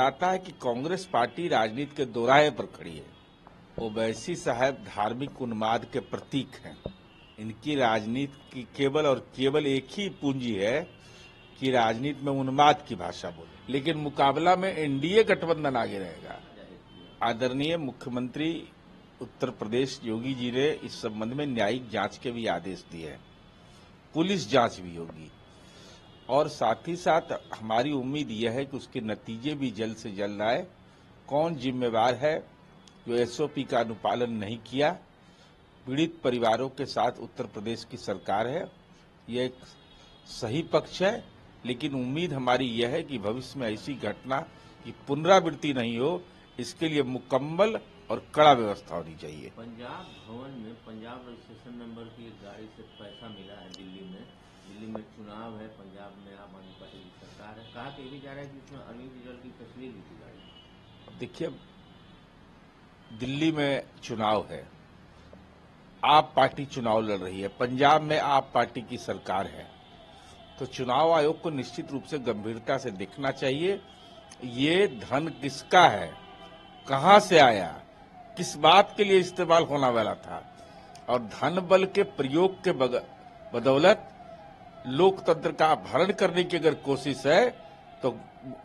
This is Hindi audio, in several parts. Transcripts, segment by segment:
बताता है कि कांग्रेस पार्टी राजनीति के दोराहे पर खड़ी है। ओवैसी साहब धार्मिक उन्माद के प्रतीक हैं। इनकी राजनीति की केवल और केवल एक ही पूंजी है कि राजनीति में उन्माद की भाषा बोले। लेकिन मुकाबला में एनडीए गठबंधन आगे रहेगा। आदरणीय मुख्यमंत्री उत्तर प्रदेश योगी जी ने इस संबंध में न्यायिक जांच के भी आदेश दिए हैं। पुलिस जांच भी होगी और साथ ही साथ हमारी उम्मीद यह है कि उसके नतीजे भी जल्द से जल्द आए। कौन जिम्मेवार है जो एसओपी का अनुपालन नहीं किया? पीड़ित परिवारों के साथ उत्तर प्रदेश की सरकार है। यह एक सही पक्ष है, लेकिन उम्मीद हमारी यह है कि भविष्य में ऐसी घटना की पुनरावृत्ति नहीं हो, इसके लिए मुकम्मल और कड़ा व्यवस्था होनी चाहिए। पंजाब भवन में पंजाब रजिस्ट्रेशन नंबर की एक गाड़ी से पैसा मिला है दिल्ली में चुनाव है, पंजाब में आम आदमी पार्टी की सरकार है। कहा कि ये भी जा रहा है कि इसमें अरविंद केजरीवाल की तस्वीर भी थी गाड़ी। देखिए, दिल्ली में चुनाव है, आप पार्टी चुनाव लड़ रही है, पंजाब में आप पार्टी की सरकार है, तो चुनाव आयोग को निश्चित रूप से गंभीरता से देखना चाहिए। ये धन किसका है, कहां से आया, किस बात के लिए इस्तेमाल होना वाला था, और धन बल के प्रयोग के बदौलत लोकतंत्र का अपहरण करने की अगर कोशिश है तो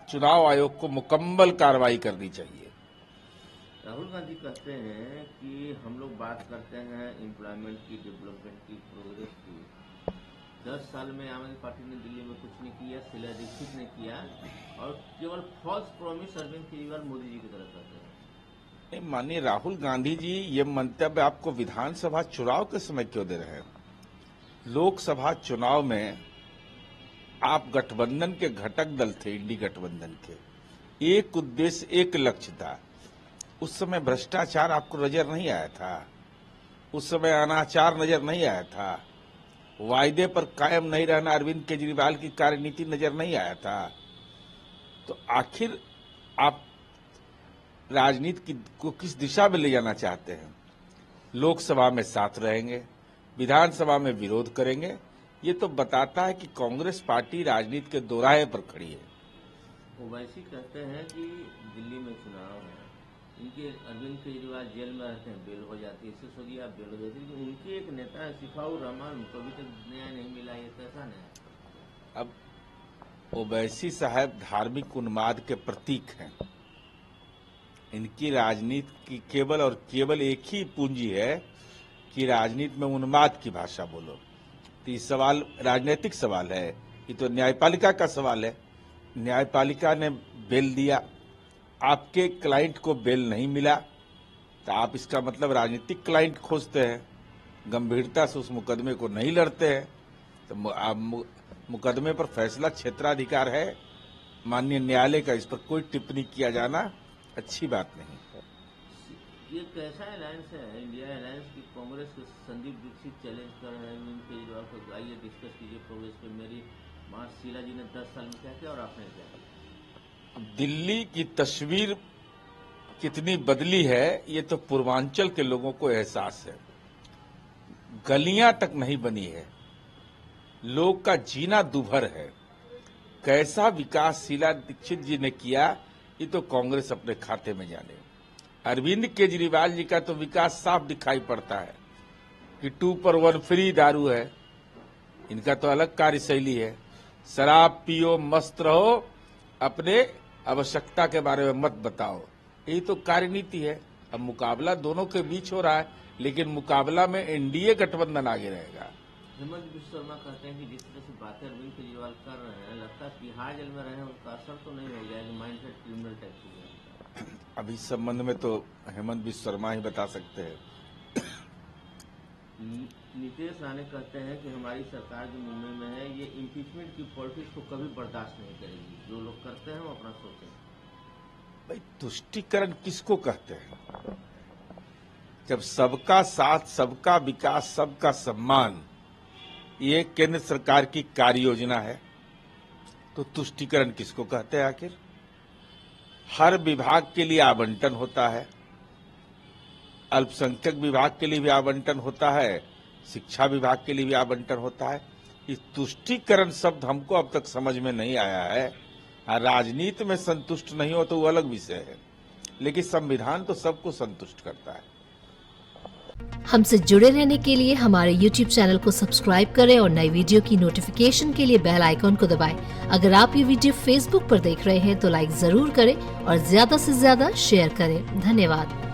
चुनाव आयोग को मुकम्मल कार्रवाई करनी चाहिए। राहुल गांधी कहते हैं कि हम लोग बात करते हैं एम्प्लॉयमेंट की, डेवलपमेंट की, प्रोग्रेस की। 10 साल में आम आदमी पार्टी ने दिल्ली में कुछ नहीं किया, शीला दीक्षित ने किया, और केवल फॉल्स प्रॉमिस अरविंद केजरीवाल मोदी जी की तरफ करते हैं। माननीय राहुल गांधी जी, ये मंतव्य आपको विधानसभा चुनाव के समय क्यों दे रहे हैं? लोकसभा चुनाव में आप गठबंधन के घटक दल थे, इंडी गठबंधन के। एक उद्देश्य, एक लक्ष्य था। उस समय भ्रष्टाचार आपको नजर नहीं आया था, उस समय अनाचार नजर नहीं आया था, वायदे पर कायम नहीं रहना अरविंद केजरीवाल की कार्यनीति नजर नहीं आया था। तो आखिर आप राजनीति को किस दिशा में ले जाना चाहते हैं? लोकसभा में साथ रहेंगे, विधानसभा में विरोध करेंगे। ये तो बताता है कि कांग्रेस पार्टी राजनीति के दोराहे पर खड़ी है। ओवैसी कहते हैं कि दिल्ली में चुनाव है, इनके अरविंद केजरीवाल जेल में रहते हैं, बेल हो जाती है, सिसोदिया बेल हो जाती है, उनके एक नेता है शिफाउर रहमान, उनको अभी तक न्याय नहीं मिला। ये कैसा न्याय? अब ओवैसी साहब धार्मिक उन्माद के प्रतीक हैं। इनकी राजनीति की केवल और केवल एक ही पूंजी है कि राजनीति में उन्माद की भाषा बोलो। तो ये सवाल राजनीतिक सवाल है, ये तो न्यायपालिका का सवाल है। न्यायपालिका ने बेल दिया, आपके क्लाइंट को बेल नहीं मिला, तो आप इसका मतलब राजनीतिक क्लाइंट खोजते हैं, गंभीरता से उस मुकदमे को नहीं लड़ते हैं। तो आप मुकदमे पर फैसला क्षेत्राधिकार है माननीय न्यायालय का, इस पर कोई टिप्पणी किया जाना अच्छी बात नहीं। ये कैसा अलायंस है इंडिया अलायंस की? कांग्रेस के संदीप दीक्षित चैलेंज कर रहे हैं अरविंद केजरीवाल को, आइए डिस्कस कीजिए प्रोग्रेस पे। मेरी मां शीला जी ने 10 साल में क्या किया और आपने क्या किया? दिल्ली की तस्वीर कितनी बदली है ये तो पूर्वांचल के लोगों को एहसास है। गलियां तक नहीं बनी है, लोग का जीना दुभर है। कैसा विकास शीला दीक्षित जी ने किया ये तो कांग्रेस अपने खाते में जाने। अरविंद केजरीवाल जी का तो विकास साफ दिखाई पड़ता है कि 2 पर 1 फ्री दारू है, इनका तो अलग कार्यशैली है। शराब पियो, मस्त रहो, अपने आवश्यकता के बारे में मत बताओ, यही तो कार्यनीति है। अब मुकाबला दोनों के बीच हो रहा है, लेकिन मुकाबला में एनडीए गठबंधन आगे रहेगा। हेमंत बिश्व शर्मा कहते हैं कि जिस तरह से बातें अरविंद केजरीवाल कर रहे हैं, लगता है तिहाड़ जेल में रहे उसका असर तो नहीं हो जाएगा, माइंडसेट क्रिमिनल टाइप की। अब इस संबंध में तो हेमंत बिश्व शर्मा ही बता सकते हैं। नीतीश राणे कहते हैं कि हमारी सरकार जो मुंबई में है ये इम्पीचमेंट की पॉलिटिक्स को कभी बर्दाश्त नहीं करेगी, जो लोग करते हैं वो अपना सोचें। भाई, तुष्टीकरण किसको कहते हैं? जब सबका साथ, सबका विकास, सबका सम्मान ये केंद्र सरकार की कार्य योजना है, तो तुष्टीकरण किसको कहते हैं? आखिर हर विभाग के लिए आवंटन होता है, अल्पसंख्यक विभाग के लिए भी आवंटन होता है, शिक्षा विभाग के लिए भी आवंटन होता है। इस तुष्टीकरण शब्द हमको अब तक समझ में नहीं आया है राजनीति में संतुष्ट नहीं हो तो वो अलग विषय है, लेकिन संविधान तो सबको संतुष्ट करता है। हमसे जुड़े रहने के लिए हमारे YouTube चैनल को सब्सक्राइब करें और नई वीडियो की नोटिफिकेशन के लिए बेल आइकॉन को दबाएं। अगर आप ये वीडियो Facebook पर देख रहे हैं तो लाइक जरूर करें और ज्यादा से ज्यादा शेयर करें। धन्यवाद।